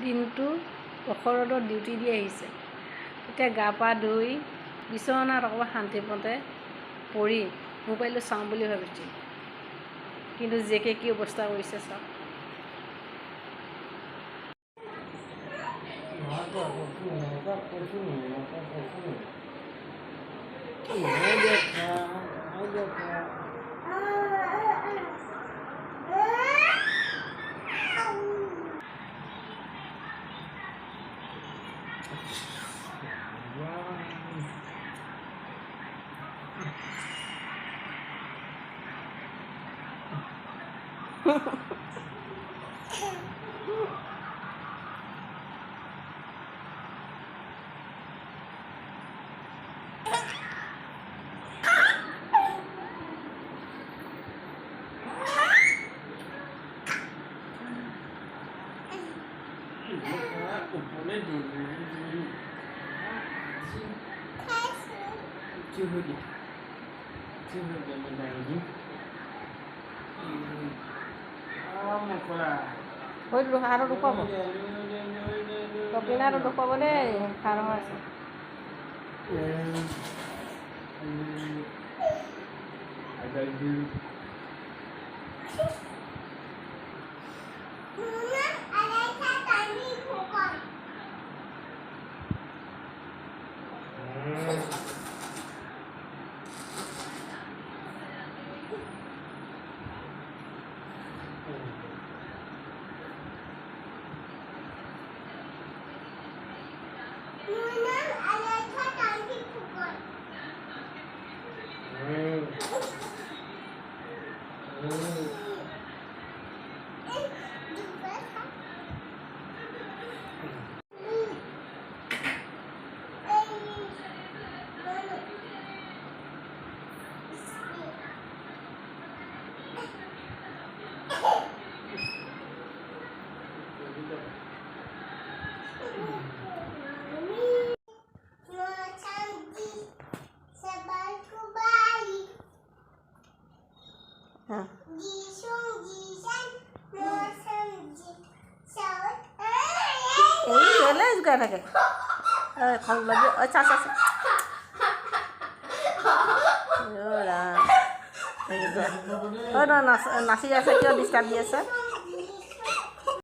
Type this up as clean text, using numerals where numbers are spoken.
দিনটো প্ৰখৰ ৰ'দত ডিউটি দি আহিছে। এতিয়া গা পা ধুই বিচনাত অকণমান শান্তিমতে পৰি মোবাইলটো চাওঁ বুলি ভাবিছোঁ, কিন্তু জেকে কি অৱস্থা কৰিছে চাওক। আৰু দুখাব কপিলা আৰু দুখাব দেই, খাৰ আছে। থাকে নাচি আছে, কিয় ডিষ্টাৰ্ব দি আছে?